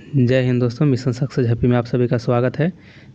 जय हिंद दोस्तों, mission success happy में आप सभी का स्वागत है।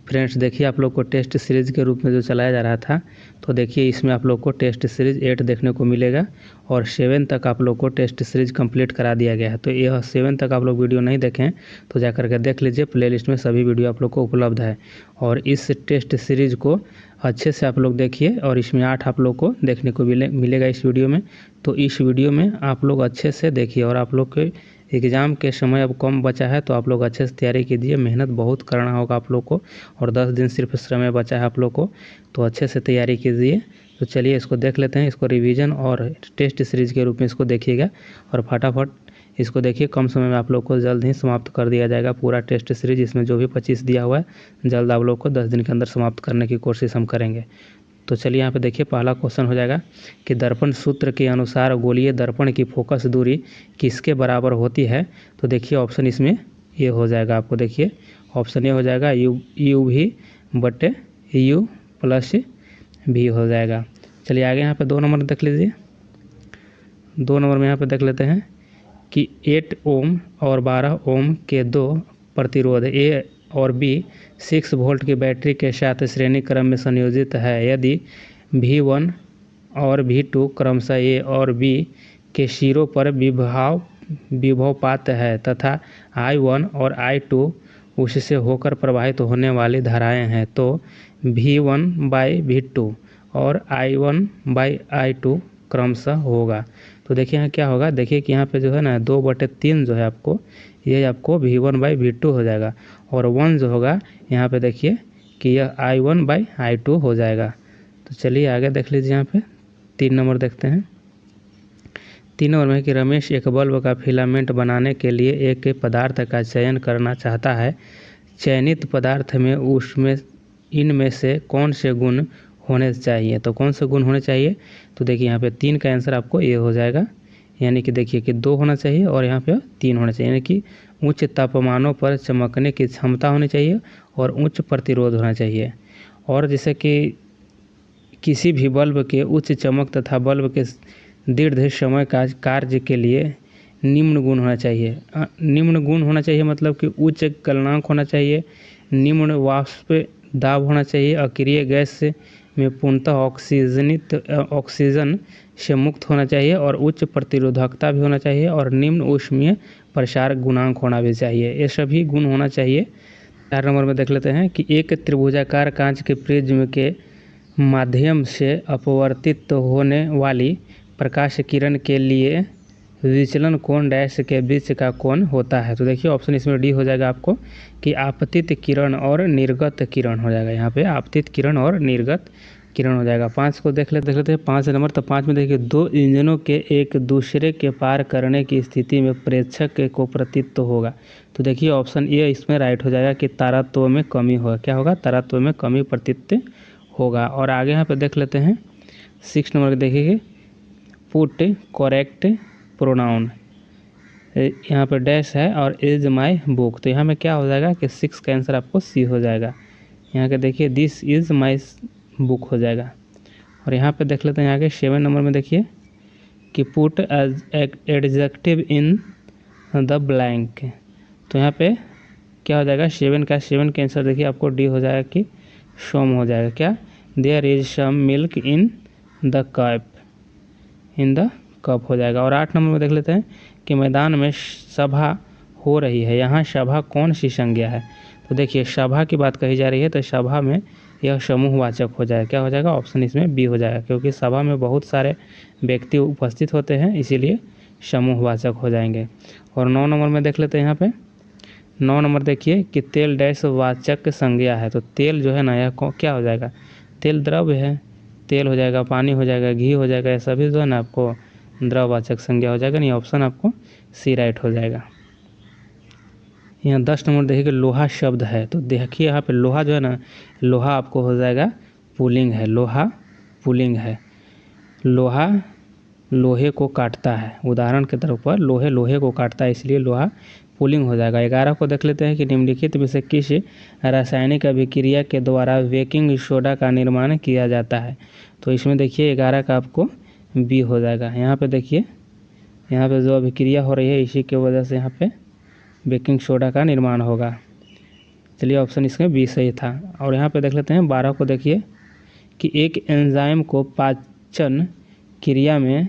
फ्रेंड्स देखिए, आप लोग को टेस्ट सीरीज़ के रूप में जो चलाया जा रहा था, तो देखिए इसमें आप लोग को टेस्ट सीरीज़ 8 देखने को मिलेगा और 7 तक आप लोग को टेस्ट सीरीज़ कंप्लीट करा दिया गया है। तो यह 7 तक आप लोग वीडियो नहीं देखें तो जा करके देख लीजिए, प्लेलिस्ट में सभी वीडियो आप लोग को उपलब्ध है। और इस टेस्ट सीरीज़ को अच्छे से आप लोग देखिए और इसमें 8 आप लोग को देखने को मिलेगा इस वीडियो में। तो इस वीडियो में आप लोग अच्छे से देखिए और आप लोग के एग्ज़ाम के समय अब कम बचा है तो आप लोग अच्छे से तैयारी कीजिए। मेहनत बहुत करना होगा आप लोग को और 10 दिन सिर्फ समय बचा है आप लोग को, तो अच्छे से तैयारी कीजिए। तो चलिए इसको देख लेते हैं, इसको रिवीजन और टेस्ट सीरीज़ के रूप में इसको देखिएगा और फटाफट इसको देखिए। कम समय में आप लोग को जल्द ही समाप्त कर दिया जाएगा पूरा टेस्ट सीरीज। इसमें जो भी 25 दिया हुआ है जल्द आप लोग को 10 दिन के अंदर समाप्त करने की कोशिश हम करेंगे। तो चलिए यहाँ पे देखिए, पहला क्वेश्चन हो जाएगा कि दर्पण सूत्र के अनुसार गोलीय दर्पण की फोकस दूरी किसके बराबर होती है। तो देखिए ऑप्शन इसमें ये हो जाएगा, आपको देखिए ऑप्शन ये हो जाएगा यू भी बटे यू प्लस भी हो जाएगा। चलिए आगे यहाँ पे 2 नंबर देख लीजिए। 2 नंबर में यहाँ पे देख लेते हैं कि 8 ओम और 12 ओम के 2 प्रतिरोध ए और बी 6 वोल्ट की बैटरी के साथ श्रेणी क्रम में संयोजित है। यदि V1 और V2 क्रमशः ए और बी के सिरों पर विभवपात है तथा I1 और I2 उससे होकर प्रवाहित होने वाली धाराएं हैं, तो V1/V2 और I1/I2 क्रमशः होगा। तो देखिए यहाँ क्या होगा, देखिए कि यहाँ पे जो है ना 2/3 जो है आपको, ये आपको V1/V2 हो जाएगा और 1 जो होगा यहाँ पे देखिए कि यह I1/I2 हो जाएगा। तो चलिए आगे देख लीजिए, यहाँ पे 3 नंबर देखते हैं। 3 नंबर में कि रमेश एक बल्ब का फिलामेंट बनाने के लिए एक पदार्थ का चयन करना चाहता है। चयनित पदार्थ में उसमें इनमें से कौन से गुण होने चाहिए। तो कौन से गुण होने चाहिए, तो देखिए यहाँ पे 3 का आंसर आपको ये हो जाएगा। यानी कि देखिए कि 2 होना चाहिए और यहाँ पे 3 होना चाहिए। यानी कि उच्च तापमानों पर चमकने की क्षमता होनी चाहिए और उच्च प्रतिरोध होना चाहिए। और जैसे कि किसी भी बल्ब के उच्च चमक तथा बल्ब के दीर्घ समय का कार्य के लिए निम्न गुण होना चाहिए। निम्न गुण होना चाहिए मतलब कि उच्च गलनांक होना चाहिए, निम्न वाष्प दाब होना चाहिए, अक्रिय गैस में पूर्णतः ऑक्सीजन से मुक्त होना चाहिए और उच्च प्रतिरोधकता भी होना चाहिए और निम्न ऊष्मीय प्रसार गुणांक होना भी चाहिए। ये सभी गुण होना चाहिए। 4 नंबर में देख लेते हैं कि एक त्रिभुजाकार कांच के प्रिज्म के माध्यम से अपवर्तित होने वाली प्रकाश किरण के लिए विचलन कोण डैश के बीच का कोण होता है। तो देखिए ऑप्शन इसमें डी हो जाएगा आपको कि आपतित किरण और निर्गत किरण हो जाएगा। यहाँ पे आपतित किरण और निर्गत किरण हो जाएगा। 5 को देख लेते हैं 5 नंबर। तो 5 में देखिए 2 इंजनों के एक दूसरे के पार करने की स्थिति में प्रेक्षक को प्रतीत होगा। तो देखिए ऑप्शन ए इसमें राइट हो जाएगा कि तारत्व में कमी होगा। क्या होगा, तारत्व में कमी प्रतीत होगा। और आगे यहाँ पे देख लेते हैं 6 नंबर देखिए, पुट करेक्ट प्रोनाउन, यहाँ पे डैश है और इज माई बुक। तो यहाँ में क्या हो जाएगा कि 6 का आंसर आपको सी हो जाएगा। यहाँ के देखिए दिस इज माई बुक हो जाएगा। और यहाँ पे देख लेते हैं आगे 7 नंबर में देखिए कि put adjective in the blank. तो यहाँ पे क्या हो जाएगा, 7 का आंसर देखिए आपको डी हो जाएगा कि सम हो जाएगा। क्या, there is some milk in the cup हो जाएगा। और 8 नंबर में देख लेते हैं कि मैदान में सभा हो रही है, यहाँ सभा कौन सी संज्ञा है। तो देखिए सभा की बात कही जा रही है तो सभा में यह समूहवाचक हो जाएगा। क्या हो जाएगा, ऑप्शन इसमें बी हो जाएगा, क्योंकि सभा में बहुत सारे व्यक्ति उपस्थित होते हैं इसीलिए समूहवाचक हो जाएंगे। और 9 नंबर में देख लेते हैं, यहाँ पे 9 नंबर देखिए कि तेल डैश वाचक संज्ञा है। तो तेल जो है ना, यह क्या हो जाएगा, तेल द्रव्य है, तेल हो जाएगा, पानी हो जाएगा, घी हो जाएगा, ये सभी जो है ना आपको द्रववाचक संज्ञा हो जाएगा। नहीं, ऑप्शन आपको सी राइट हो जाएगा। यहाँ 10 नंबर देखिए लोहा शब्द है। तो देखिए यहाँ पे लोहा जो है ना, लोहा आपको हो जाएगा पुल्लिंग है, लोहा पुल्लिंग है। लोहा लोहे को काटता है, उदाहरण के तौर पर लोहे को काटता है, इसलिए लोहा पुल्लिंग हो जाएगा। 11 को देख लेते हैं कि निम्नलिखित में से किस रासायनिक अभिक्रिया के द्वारा बेकिंग सोडा का निर्माण किया जाता है। तो इसमें देखिए 11 का आपको बी हो जाएगा। यहाँ पे देखिए, यहाँ पे जो अभिक्रिया हो रही है इसी के वजह से यहाँ पे बेकिंग सोडा का निर्माण होगा। चलिए ऑप्शन इसमें बी सही था। और यहाँ पे देख लेते हैं 12 को, देखिए कि एक एंजाइम को पाचन क्रिया में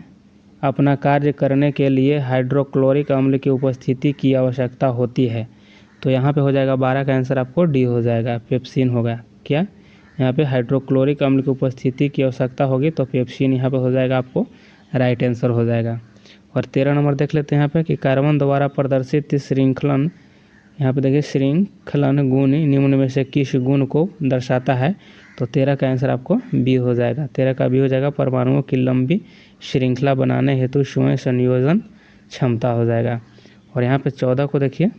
अपना कार्य करने के लिए हाइड्रोक्लोरिक अम्ल की उपस्थिति की आवश्यकता होती है। तो यहाँ पे हो जाएगा 12 का आंसर आपको डी हो जाएगा, पेप्सिन होगा। क्या यहाँ पे हाइड्रोक्लोरिक अम्ल की उपस्थिति की आवश्यकता होगी तो पेप्सिन यहाँ पे हो जाएगा, आपको राइट आंसर हो जाएगा। और 13 नंबर देख लेते हैं यहाँ पे कि कार्बन द्वारा प्रदर्शित श्रृंखलन, यहाँ पे देखिए श्रृंखलन गुण निम्न में से किस गुण को दर्शाता है। तो 13 का आंसर आपको बी हो जाएगा। 13 का बी हो जाएगा, परमाणुओं की लंबी श्रृंखला बनाने हेतु स्वयं संयोजन क्षमता हो जाएगा। और यहाँ पे 14 को देखिए,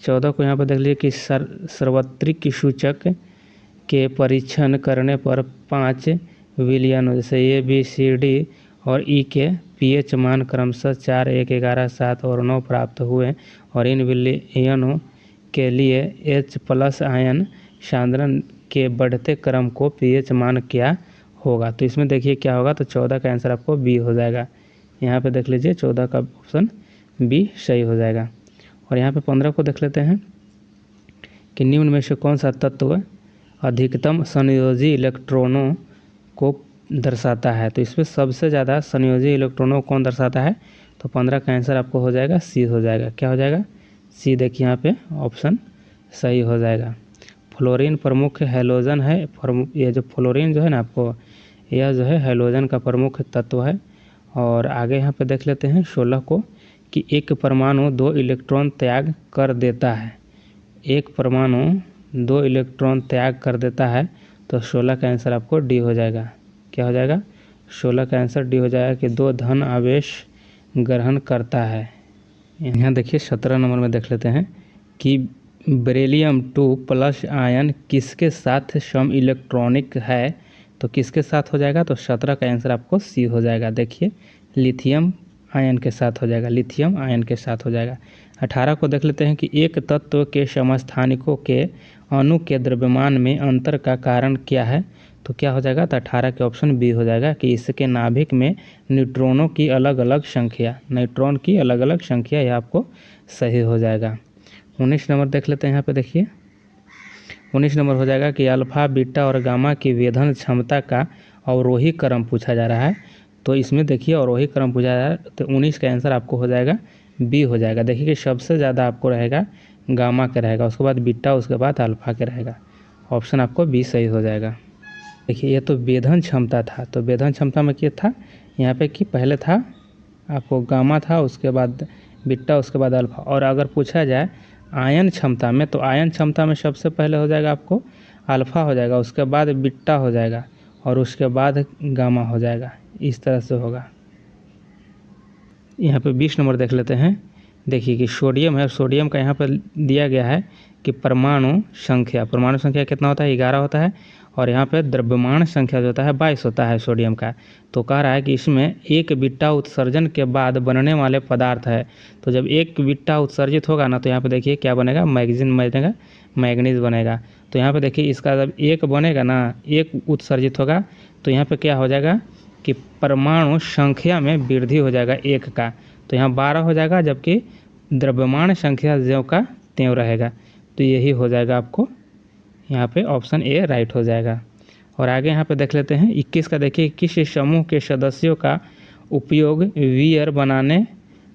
14 को यहाँ पे देख लीजिए कि सार्वत्रिक सूचक के परीक्षण करने पर 5 विलयनों जैसे ए बी सी डी और ई के पीएच मान क्रमशः 4, 1, 11, 7 और 9 प्राप्त हुए और इन विलयनों के लिए H+ आयन सांद्रण के बढ़ते क्रम को पीएच मान क्या होगा। तो इसमें देखिए क्या होगा, तो 14 का आंसर आपको बी हो जाएगा। यहाँ पे देख लीजिए 14 का ऑप्शन बी सही हो जाएगा। और यहाँ पे 15 को देख लेते हैं कि निम्न में से कौन सा तत्व अधिकतम संयोजी इलेक्ट्रॉनों को दर्शाता है। तो इसमें सबसे ज़्यादा संयोजी इलेक्ट्रॉनों को कौन दर्शाता है। तो 15 का आंसर आपको हो जाएगा सी हो जाएगा। क्या हो जाएगा, सी। देखिए यहाँ पे ऑप्शन सही हो जाएगा। फ्लोरीन प्रमुख हैलोजन है। ये जो फ्लोरीन जो है ना आपको, यह जो है हैलोजन का प्रमुख तत्व है। और आगे यहाँ पे देख लेते हैं 16 को कि एक परमाणु 2 इलेक्ट्रॉन त्याग कर देता है। एक परमाणु 2 इलेक्ट्रॉन त्याग कर देता है। तो 16 का आंसर आपको डी हो जाएगा। क्या हो जाएगा, 16 का आंसर डी हो जाएगा कि 2 धन आवेश ग्रहण करता है। यहाँ देखिए 17 नंबर में देख लेते हैं कि बेरिलियम 2+ आयन किसके साथ सम इलेक्ट्रॉनिक है। तो किसके साथ हो जाएगा, तो 17 का आंसर आपको सी हो जाएगा। देखिए लिथियम आयन के साथ हो जाएगा, लिथियम आयन के साथ हो जाएगा। 18 को देख लेते हैं कि एक तत्व के समस्थानिकों के अणु के द्रव्यमान में अंतर का कारण क्या है। तो क्या हो जाएगा, तो 18 के ऑप्शन बी हो जाएगा कि इसके नाभिक में न्यूट्रॉनों की अलग अलग संख्या, न्यूट्रॉन की अलग अलग संख्या, यह आपको सही हो जाएगा। 19 नंबर देख लेते हैं। यहाँ पे देखिए 19 नंबर हो जाएगा कि अल्फा, बीटा और गामा की वेधन क्षमता का अवरोही क्रम पूछा जा रहा है। तो इसमें देखिए अवरोही क्रम पूछा जा रहा है, तो 19 का आंसर आपको हो जाएगा बी हो जाएगा। देखिए कि सबसे ज़्यादा आपको रहेगा गामा के रहेगा, उसके बाद बीटा, उसके बाद अल्फा के रहेगा। ऑप्शन आपको बी सही हो जाएगा। देखिए ये तो वेधन क्षमता था, तो वेधन क्षमता में क्या था यहाँ पे कि पहले था आपको गामा था, उसके बाद बीटा, उसके बाद अल्फा। और अगर पूछा जाए आयन क्षमता में, तो आयन क्षमता में सबसे पहले हो जाएगा आपको अल्फा हो जाएगा, उसके बाद बीटा हो जाएगा और उसके बाद गामा हो जाएगा। इस तरह से होगा। यहाँ पे 20 नंबर देख लेते हैं। देखिए कि सोडियम है, सोडियम का यहाँ पर दिया गया है कि परमाणु संख्या कितना होता है, 11 होता है। और यहाँ पे द्रव्यमान संख्या जो होता है 22 होता है सोडियम का। तो कह रहा है कि इसमें एक बीटा उत्सर्जन के बाद बनने वाले पदार्थ है। तो जब एक बीटा उत्सर्जित होगा ना, तो यहाँ पे देखिए क्या बनेगा, मैग्नीज बनेगा। तो यहाँ पे देखिए इसका जब एक बनेगा ना, एक उत्सर्जित होगा, तो यहाँ पे क्या हो जाएगा कि परमाणु संख्या में वृद्धि हो जाएगा एक का। तो यहाँ 12 हो जाएगा, जबकि द्रव्यमान संख्या ज्यों का त्यों रहेगा। तो यही हो जाएगा आपको यहाँ पे ऑप्शन ए राइट हो जाएगा। और आगे यहाँ पे देख लेते हैं 21 का। देखिए किस समूह के सदस्यों का उपयोग बियर बनाने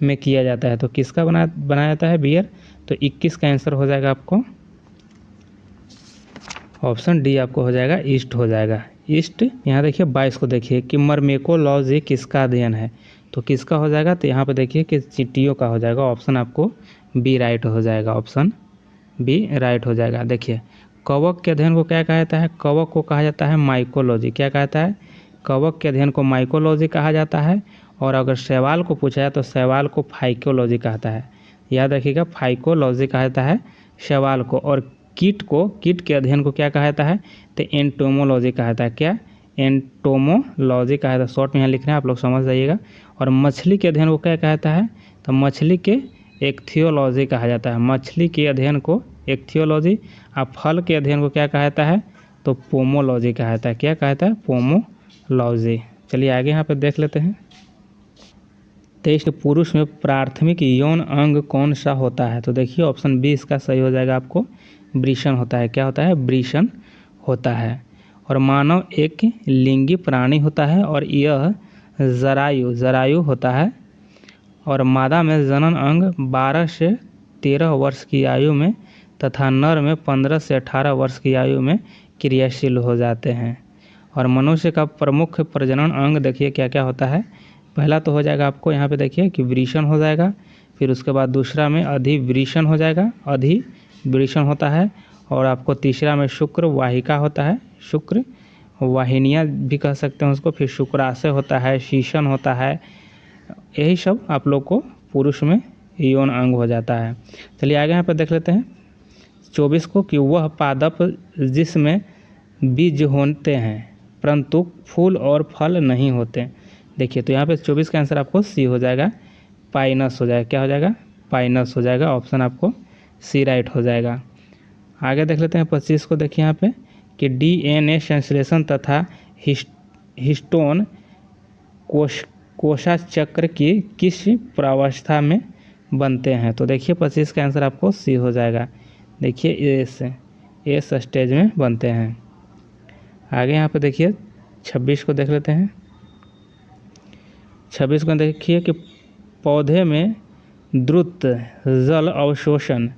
में किया जाता है। तो किसका बनाया जाता है बियर। तो 21 का आंसर हो जाएगा आपको ऑप्शन डी आपको हो जाएगा, ईस्ट हो जाएगा। ईस्ट। यहाँ देखिए 22 को देखिए कि मर्मेकोलॉजी किसका अध्ययन है। तो किसका हो जाएगा, तो यहाँ पे देखिए कि चींटियों का हो जाएगा। ऑप्शन आपको बी राइट हो जाएगा, ऑप्शन बी राइट हो जाएगा। देखिए कवक के अध्ययन को क्या कहा जाता है, कवक को कहा जाता है माइकोलॉजी। क्या कहता है, कवक के अध्ययन को माइकोलॉजी कहा जाता है। और अगर शैवाल को पूछा जाए तो शैवाल को फाइकोलॉजी कहता है। याद रखिएगा, फाइकोलॉजी कहा जाता है शैवाल को। और कीट के अध्ययन को क्या कहा जाता है, तो एंटोमोलॉजी कहा जाता है। क्या, एंटोमोलॉजी कहा जाता है। शॉर्ट में यहाँ लिख रहे हैं, आप लोग समझ जाइएगा। और मछली के अध्ययन को क्या कहा जाता है, तो मछली के एक्थियोलॉजी कहा जाता है। मछली के अध्ययन को एक्थियोलॉजी। अब फल के अध्ययन को क्या कहा जाता है, तो पोमोलॉजी कहा जाता है। क्या कहा जाता है, पोमोलॉजी। चलिए आगे यहाँ पे देख लेते हैं। 23 पुरुष में प्राथमिक यौन अंग कौन सा होता है? तो देखिए ऑप्शन बी इसका सही हो जाएगा आपको, वृषण होता है। क्या होता है? वृषण होता है। और मानव एक लिंगी प्राणी होता है और यह जरायु होता है। और मादा में जनन अंग 12 से 13 वर्ष की आयु में तथा नर में 15 से 18 वर्ष की आयु में क्रियाशील हो जाते हैं। और मनुष्य का प्रमुख प्रजनन अंग देखिए क्या क्या होता है। पहला तो हो जाएगा आपको यहाँ पे देखिए कि वृषण हो जाएगा, फिर उसके बाद दूसरा में अधिवृषण हो जाएगा, अधिवृषण होता है। और आपको तीसरा में शुक्र वाहिका होता है, शुक्र वाहिनियाँ भी कह सकते हैं उसको। फिर शुक्राशय होता है, शीशन होता है। यही सब आप लोग को पुरुष में यौन अंग हो जाता है। चलिए आगे यहाँ पर देख लेते हैं 24 को कि वह पादप जिसमें बीज होते हैं परंतु फूल और फल नहीं होते। देखिए तो यहाँ पे 24 का आंसर आपको सी हो जाएगा, पाइनस हो जाएगा। क्या हो जाएगा? पाइनस हो जाएगा। ऑप्शन आपको सी राइट हो जाएगा। आगे देख लेते हैं 25 को। देखिए यहाँ पे कि DNA संश्लेषण तथा हिस्टोन कोशाचक्र की किस प्रावस्था में बनते हैं? तो देखिए 25 का आंसर आपको सी हो जाएगा। देखिए एस स्टेज में बनते हैं। आगे यहाँ पे देखिए 26 को देख लेते हैं। 26 को देखिए कि पौधे में द्रुत जल अवशोषण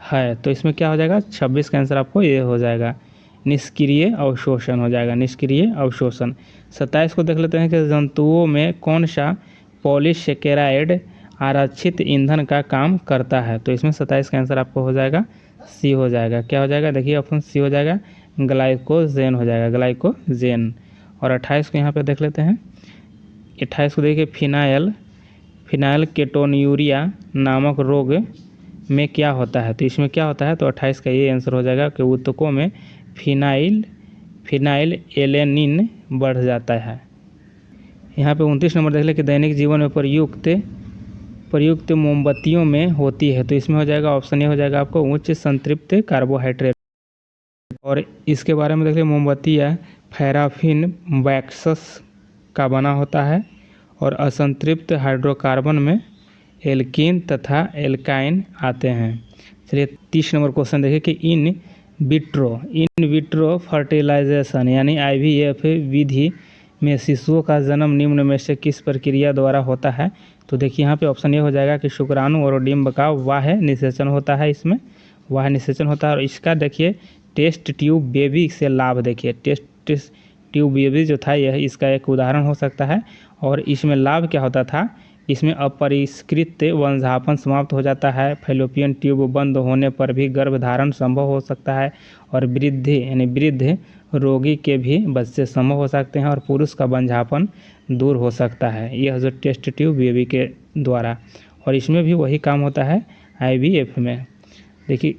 है, तो इसमें क्या हो जाएगा? 26 का आंसर आपको ये हो जाएगा, निष्क्रिय अवशोषण हो जाएगा, निष्क्रिय अवशोषण। 27 को देख लेते हैं कि जंतुओं में कौन सा पॉलीसेकेराइड आरक्षित ईंधन का काम करता है? तो इसमें 27 का आंसर आपको हो जाएगा, सी हो जाएगा। क्या हो जाएगा? देखिए ऑप्शन सी हो जाएगा, ग्लाइकोजेन हो जाएगा, ग्लाइकोजेन। और 28 को यहाँ पे देख लेते हैं। 28 को देखिए फिनाइल केटोन्यूरिया नामक रोग में क्या होता है? तो इसमें क्या होता है? तो 28 का ये आंसर हो जाएगा कि ऊतकों में फिनाइल एलेनिन बढ़ जाता है। यहाँ पे 29 नंबर देख ले कि दैनिक जीवन में प्रयुक्त मोमबत्तियों में होती है, तो इसमें हो जाएगा ऑप्शन ए हो जाएगा आपको उच्च संतृप्त कार्बोहाइड्रेट। और इसके बारे में देख ले मोमबत्ती या पैराफिन वैक्स का बना होता है और असंतृप्त हाइड्रोकार्बन में एल्कीन तथा एल्काइन आते हैं। चलिए 30 नंबर क्वेश्चन देखिए कि इन विट्रो फर्टिलाइजेशन यानी IVF विधि में शिशुओं का जन्म निम्न में से किस प्रक्रिया द्वारा होता है? तो देखिए यहाँ पे ऑप्शन ये हो जाएगा कि शुक्राणु और डिंब का वाह निषेचन होता है, इसमें वाह निषेचन होता है। और इसका देखिए टेस्ट ट्यूब बेबी से लाभ, देखिए टेस्ट ट्यूब बेबी जो था यह इसका एक उदाहरण हो सकता है। और इसमें लाभ क्या होता था? इसमें अपरिष्कृत वंशापन समाप्त हो जाता है, फैलोपियन ट्यूब बंद होने पर भी गर्भधारण संभव हो सकता है, और वृद्ध रोगी के भी बच्चे संभव हो सकते हैं, और पुरुष का वंशापन दूर हो सकता है, यह जो टेस्ट ट्यूब बेबी के द्वारा। और इसमें भी वही काम होता है IVF में। देखिए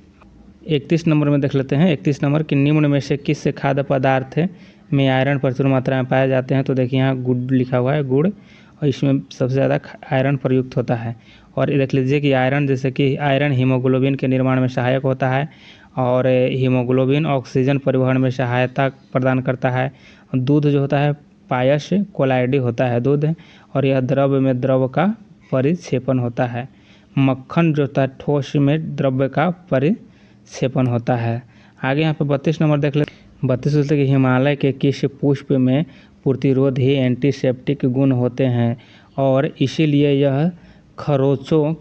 31 नंबर में देख लेते हैं। 31 नंबर कि निम्न में से किस खाद्य पदार्थ में आयरन प्रचुर मात्रा में पाए जाते हैं? तो देखिए यहाँ गुड़ लिखा हुआ है, गुड़, और इसमें सबसे ज़्यादा आयरन प्रयुक्त होता है। और देख लीजिए कि आयरन जैसे कि आयरन हीमोग्लोबिन के निर्माण में सहायक होता है, और हीमोग्लोबिन ऑक्सीजन परिवहन में सहायता प्रदान करता है। दूध जो होता है पायस कोलाइडी होता है दूध, और यह द्रव में द्रव का परिक्षेपण होता है। मक्खन जो होता है ठोस में द्रव्य का परिक्षेपण होता है। आगे यहाँ पे 32 नंबर देख ले। 32 बोलते कि हिमालय के किस पुष्प में प्रतिरोधी एंटीसेप्टिक गुण होते हैं और इसीलिए यह खरोचों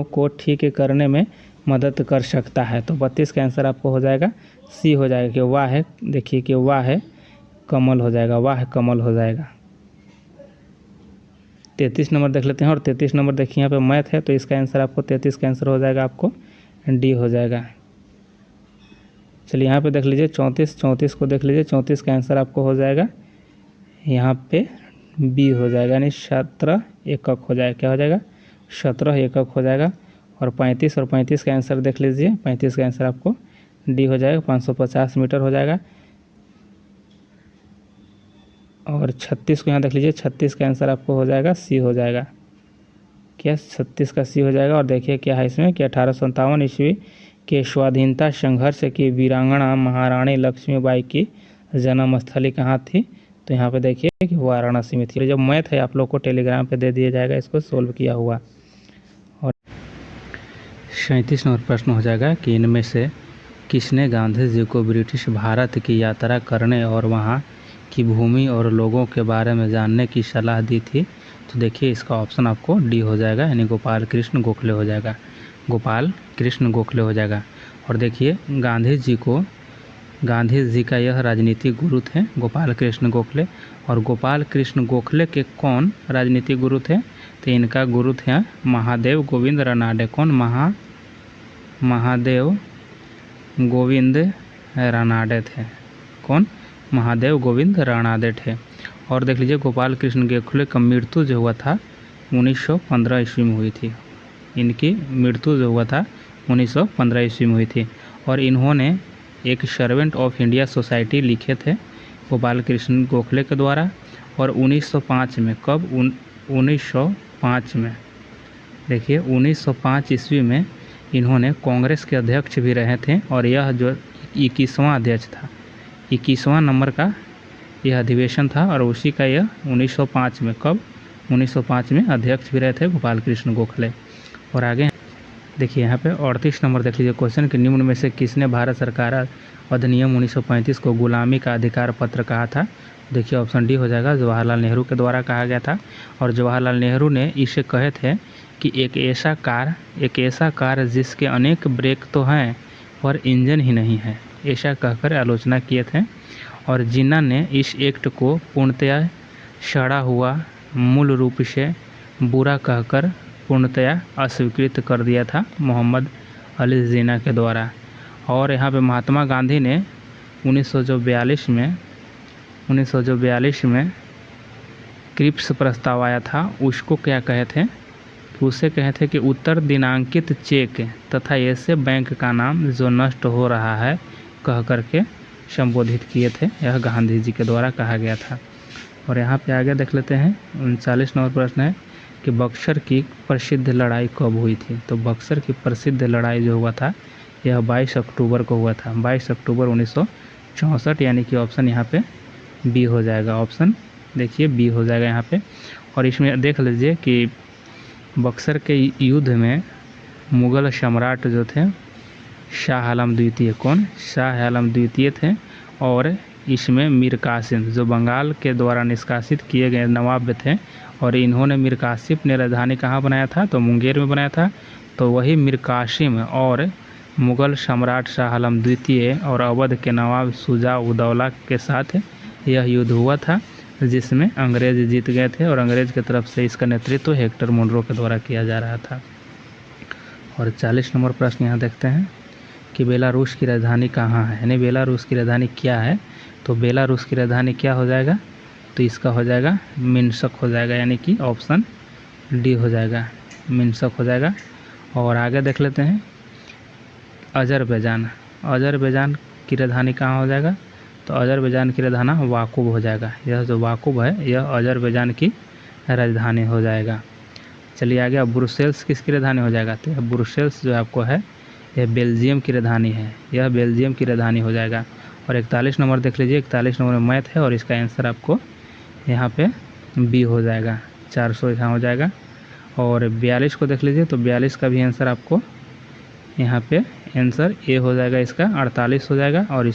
को ठीक करने में मदद कर सकता है? तो 32 का आंसर आपको हो जाएगा, सी हो जाएगा कि वाह है। देखिए कि वाह है कमल हो जाएगा, वाह कमल हो जाएगा। 33 नंबर देख लेते हैं। और 33 नंबर देखिए यहाँ पे मैथ है, तो इसका आंसर आपको 33 का आंसर हो जाएगा आपको डी हो जाएगा। चलिए यहाँ पे देख लीजिए 34 को देख लीजिए। 34 का आंसर आपको हो जाएगा यहाँ पे बी हो जाएगा, यानी 17 एकक हो जाएगा। क्या हो जाएगा? 17 एकक हो जाएगा। और 35 का आंसर देख लीजिए। 35 का आंसर आपको डी हो जाएगा, 550 मीटर हो जाएगा। और 36 को यहाँ देख लीजिए। 36 का आंसर आपको हो जाएगा सी हो जाएगा। क्या 36 का सी हो जाएगा? और देखिए क्या है इसमें कि 1857 ईस्वी के स्वाधीनता संघर्ष की वीरांगना महारानी लक्ष्मीबाई की जन्मस्थली कहाँ थी? तो यहाँ पे देखिए कि वाराणसी में थी। जब मैथ है आप लोग को टेलीग्राम पे दे दिया जाएगा इसको सोल्व किया हुआ। और 37 नंबर प्रश्न हो जाएगा कि इनमें से किसने गांधी जी को ब्रिटिश भारत की यात्रा करने और वहाँ की भूमि और लोगों के बारे में जानने की सलाह दी थी? तो देखिए इसका ऑप्शन आपको डी हो जाएगा, यानी गोपाल कृष्ण गोखले हो जाएगा। गोपाल कृष्ण गोखले हो जाएगा। और देखिए गांधी जी का यह राजनीतिक गुरु थे गोपाल कृष्ण गोखले। और गोपाल कृष्ण गोखले के कौन राजनीतिक गुरु थे? तो इनका गुरु थे महादेव गोविंद रानाडे। कौन? महादेव गोविंद रानाडे थे। कौन? महादेव गोविंद रानाडे थे। और देख लीजिए गोपाल कृष्ण गोखले का मृत्यु जो हुआ था 1915 ईस्वी में हुई थी। इनकी मृत्यु जो हुआ था 1915 ईस्वी में हुई थी। और इन्होंने एक सर्वेंट ऑफ इंडिया सोसाइटी लिखे थे गोपाल कृष्ण गोखले के द्वारा। और 1905 में, कब? 1905 में, देखिए 1905 ईस्वी में इन्होंने कांग्रेस के अध्यक्ष भी रहे थे। और यह जो 21वां अध्यक्ष था, 21वां नंबर का यह अधिवेशन था। और उसी का यह 1905 में, कब? 1905 में अध्यक्ष भी रहे थे गोपाल कृष्ण गोखले। और आगे देखिए यहाँ पे 38 नंबर देख लीजिए क्वेश्चन कि निम्न में से किसने भारत सरकार अधिनियम 1935 को गुलामी का अधिकार पत्र कहा था? देखिए ऑप्शन डी हो जाएगा, जवाहरलाल नेहरू के द्वारा कहा गया था। और जवाहरलाल नेहरू ने इसे कहे थे कि एक ऐसा कार जिसके अनेक ब्रेक तो हैं पर इंजन ही नहीं है, ऐसा कहकर आलोचना किए थे। और जिन्ना ने इस एक्ट को पूर्णतया सड़ा हुआ, मूल रूप से बुरा कहकर पूर्णतया अस्वीकृत कर दिया था मोहम्मद अली जिन्ना के द्वारा। और यहाँ पे महात्मा गांधी ने 1942 में क्रिप्स प्रस्ताव आया था, उसको क्या कहे थे? उसे कहे थे कि उत्तर दिनांकित चेक तथा ऐसे बैंक का नाम जो नष्ट हो रहा है कह करके संबोधित किए थे। यह गांधी जी के द्वारा कहा गया था। और यहाँ पे आगे देख लेते हैं 39 नंबर प्रश्न है कि बक्सर की प्रसिद्ध लड़ाई कब हुई थी? तो बक्सर की प्रसिद्ध लड़ाई जो हुआ था यह 22 अक्टूबर को हुआ था, 22 अक्टूबर 1964, यानी कि ऑप्शन यहाँ पे बी हो जाएगा। ऑप्शन देखिए बी हो जाएगा यहाँ पे। और इसमें देख लीजिए कि बक्सर के युद्ध में मुग़ल सम्राट जो थे शाह आलम द्वितीय, कौन? शाह आलम द्वितीय थे। और इसमें मीर कासिम जो बंगाल के द्वारा निष्कासित किए गए नवाब थे, और इन्होंने मीर कासिम ने राजधानी कहाँ बनाया था? तो मुंगेर में बनाया था। तो वही मीर कासिम और मुग़ल सम्राट शाह आलम द्वितीय और अवध के नवाब शुजा उद-दौला के साथ यह युद्ध हुआ था, जिसमें अंग्रेज जीत गए थे। और अंग्रेज की तरफ से इसका नेतृत्व हेक्टर मोनरो के द्वारा किया जा रहा था। और 40 नंबर प्रश्न यहाँ देखते हैं कि बेलारूस की राजधानी कहाँ है, यानी बेलारूस की राजधानी क्या है? तो बेलारूस की राजधानी क्या हो जाएगा? तो इसका हो जाएगा मिन्स्क हो जाएगा, यानी कि ऑप्शन डी हो जाएगा, मिन्स्क हो जाएगा। और आगे देख लेते हैं अजरबैजान की राजधानी कहाँ हो जाएगा? तो अजरबैजान की राजधानी बाकू हो जाएगा। यह जो बाकू है यह अजरबैजान की राजधानी हो जाएगा। चलिए आगे, अब ब्रुसेल्स किसकी राजधानी हो जाएगा? तो ब्रुसेल्स जो आपको है यह बेल्जियम की राजधानी है, यह बेल्जियम की राजधानी हो जाएगा। और 41 नंबर देख लीजिए, 41 नंबर में मैथ है और इसका आंसर आपको यहाँ पे बी हो जाएगा, 400 यहाँ हो जाएगा। और 42 को देख लीजिए, तो 42 का भी आंसर आपको यहाँ पे आंसर ए हो जाएगा, इसका 48 हो जाएगा। और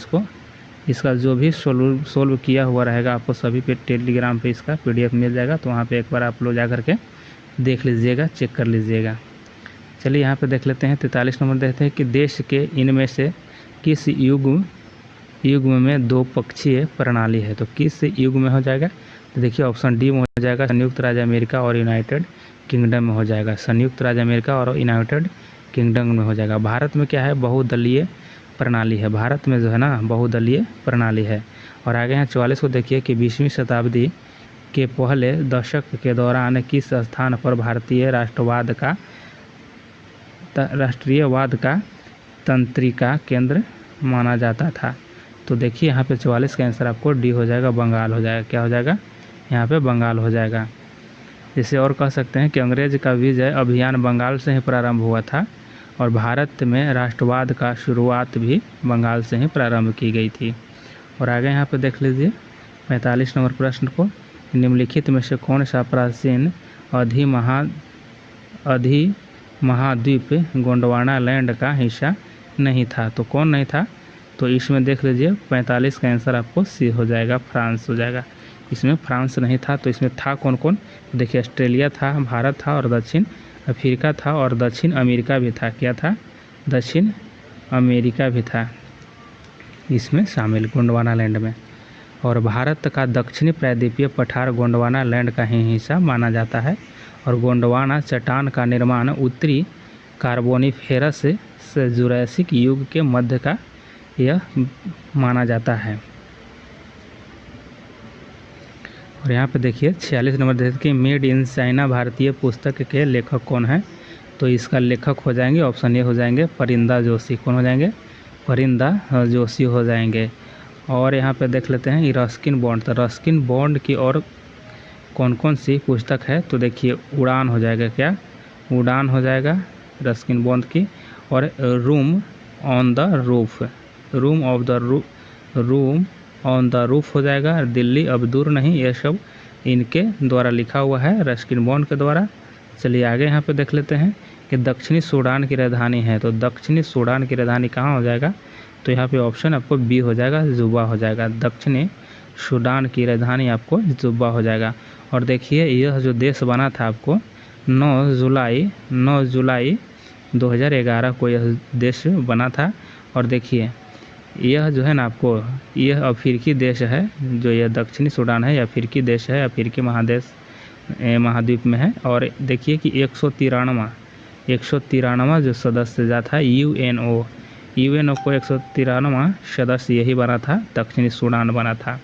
इसका जो भी सोल्व किया हुआ रहेगा आपको सभी पे टेलीग्राम पे इसका PDF मिल जाएगा, तो वहाँ पे एक बार आप लोग जा करके देख लीजिएगा, चेक कर लीजिएगा। चलिए यहाँ पे देख लेते हैं 43 नंबर देखते हैं कि देश के इनमें से किस युग्म में दो पक्षीय प्रणाली है? तो किस युग में हो जाएगा? तो देखिए ऑप्शन डी में हो जाएगा, संयुक्त राज्य अमेरिका और यूनाइटेड किंगडम में हो जाएगा, संयुक्त राज्य अमेरिका और यूनाइटेड किंगडम में हो जाएगा। भारत में क्या है? बहुदलीय प्रणाली है, भारत में जो है ना बहुदलीय प्रणाली है। और आगे यहाँ 44 को देखिए कि 20वीं शताब्दी के पहले दशक के दौरान किस स्थान पर भारतीय राष्ट्रीयवाद का तंत्रिका केंद्र माना जाता था? तो देखिए यहाँ पे 44 का आंसर आपको डी हो जाएगा, बंगाल हो जाएगा। क्या हो जाएगा? यहाँ पे बंगाल हो जाएगा। इसे और कह सकते हैं कि अंग्रेज का विजय अभियान बंगाल से ही प्रारंभ हुआ था और भारत में राष्ट्रवाद का शुरुआत भी बंगाल से ही प्रारंभ की गई थी। और आगे यहाँ पे देख लीजिए 45 नंबर प्रश्न को, निम्नलिखित में से कौन सा प्राचीन अधिमहाद्वीप गोंडवाना लैंड का हिस्सा नहीं था? तो कौन नहीं था? तो इसमें देख लीजिए 45 का आंसर आपको सी हो जाएगा, फ्रांस हो जाएगा। इसमें फ्रांस नहीं था, तो इसमें था कौन कौन? देखिए ऑस्ट्रेलिया था, भारत था और दक्षिण अफ्रीका था और दक्षिण अमेरिका भी था। क्या था? दक्षिण अमेरिका भी था इसमें शामिल गोंडवाना लैंड में। और भारत का दक्षिणी प्रायद्वीपीय पठार गोंडवाना लैंड का ही हिस्सा माना जाता है। और गोंडवाना चट्टान का निर्माण उत्तरी कार्बोनिफेरस से जुरैसिक युग के मध्य का यह माना जाता है। और यहाँ पे देखिए 46 नंबर देखिए कि मेड इन चाइना भारतीय पुस्तक के लेखक कौन है? तो इसका लेखक हो जाएंगे, ऑप्शन ए हो जाएंगे परिंदा जोशी। कौन हो जाएंगे? परिंदा जोशी हो जाएंगे। और यहाँ पे देख लेते हैं रस्किन बॉन्ड। तो रस्किन बॉन्ड की और कौन कौन सी पुस्तक है? तो देखिए उड़ान हो जाएगा। क्या? उड़ान हो जाएगा रस्किन बॉन्ड की। और room on the roof, room on the roof हो जाएगा। दिल्ली अब दूर नहीं, ये सब इनके द्वारा लिखा हुआ है, रस्किन बॉन्ड के द्वारा। चलिए आगे यहाँ पे देख लेते हैं कि दक्षिणी सूडान की राजधानी है। तो दक्षिणी सूडान की राजधानी कहाँ हो जाएगा? तो यहाँ पे ऑप्शन आपको बी हो जाएगा, जुबा हो जाएगा। दक्षिणी सूडान की राजधानी आपको जुबा हो जाएगा। और देखिए यह जो देश बना था आपको 9 जुलाई 2011 को यह देश बना था। और देखिए यह जो है ना आपको, यह अफ्रीकी देश है, जो यह दक्षिणी सूडान है, यह अफ्रीकी देश है, अफ्रीकी महाद्वीप में है। और देखिए कि 193वां जो सदस्य था यूएनओ को 193वां सदस्य यही बना था, दक्षिणी सूडान बना था।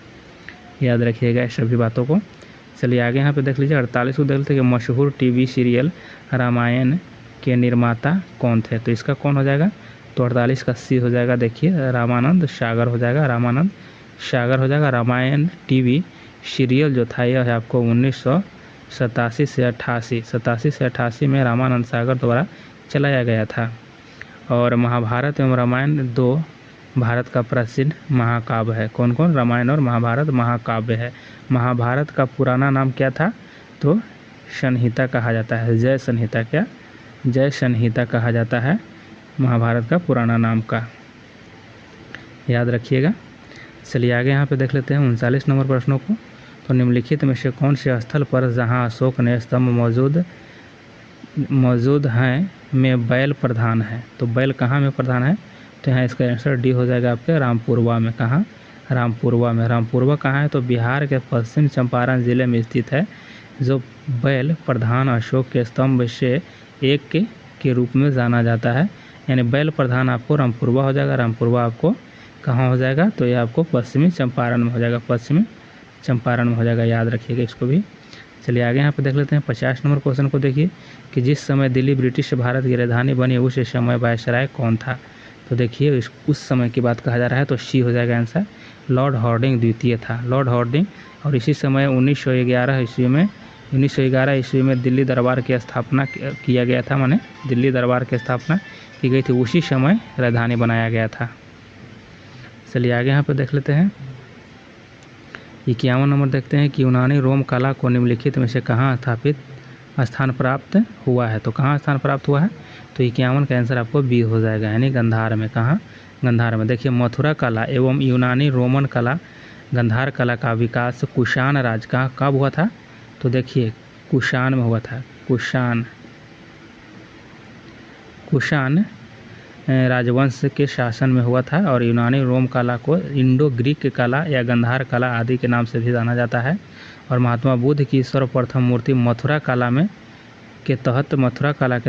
याद रखिएगा इस सभी बातों को। चलिए आगे यहाँ पे देख लीजिए 48 को देख लेते हैं कि मशहूर टीवी सीरियल रामायण के निर्माता कौन थे? तो इसका कौन हो जाएगा? तो 48 का सी हो जाएगा। देखिए रामानंद सागर हो जाएगा, रामानंद सागर हो जाएगा। रामायण टीवी सीरियल जो था यह है आपको 1987 से 88 में रामानंद सागर द्वारा चलाया गया था। और महाभारत एवं रामायण 2 भारत का प्रसिद्ध महाकाव्य है। कौन कौन? रामायण और महाभारत महाकाव्य है। महाभारत का पुराना नाम क्या था? तो संहिता कहा जाता है, जय संहिता। क्या? जय संहिता कहा जाता है महाभारत का पुराना नाम का, याद रखिएगा। चलिए आगे यहाँ पे देख लेते हैं 39 नंबर प्रश्नों को। तो निम्नलिखित में से कौन से स्थल पर जहाँ अशोक ने स्तंभ मौजूद हैं में बैल प्रधान है? तो बैल कहाँ में प्रधान है? तो यहाँ इसका आंसर डी हो जाएगा आपके रामपुरवा में। कहाँ? रामपुरवा में। रामपुरवा कहाँ है? तो बिहार के पश्चिम चंपारण जिले में स्थित है, जो बैल प्रधान अशोक के स्तंभ से एक के रूप में जाना जाता है। यानी बैल प्रधान आपको रामपुरवा हो जाएगा। रामपुरवा आपको कहाँ हो जाएगा? तो ये आपको पश्चिमी चंपारण में हो जाएगा, पश्चिमी चंपारण में हो जाएगा, याद रखिएगा इसको भी। चलिए आगे यहाँ पे देख लेते हैं 50 नंबर क्वेश्चन को। देखिए कि जिस समय दिल्ली ब्रिटिश भारत की राजधानी बनी उस समय वायसराय कौन था? तो देखिए उस समय की बात कहा जा रहा है, तो सी हो जाएगा आंसर। लॉर्ड हार्डिंग द्वितीय था, लॉर्ड हार्डिंग। और इसी समय 1911 ईस्वी में दिल्ली दरबार की स्थापना किया गया था, माने दिल्ली दरबार की स्थापना की गई थी, उसी समय राजधानी बनाया गया था। चलिए आगे यहाँ पर देख लेते हैं 51 नंबर देखते हैं कि यूनानी रोम कला को निम्नलिखित में से कहाँ स्थान प्राप्त हुआ है? तो कहाँ स्थान प्राप्त हुआ है? तो 51 का आंसर आपको बी हो जाएगा, यानी गंधार में। कहाँ? गंधार में। देखिए मथुरा कला एवं यूनानी रोमन कला गंधार कला का विकास कुषाण राज का कब हुआ था? तो देखिए कुषाण में हुआ था। कुषाण राजवंश के शासन में हुआ था। और यूनानी रोम कला को इंडो ग्रीक कला या गंधार कला आदि के नाम से भी जाना जाता है। और महात्मा बुद्ध की सर्वप्रथम मूर्ति मथुरा कला के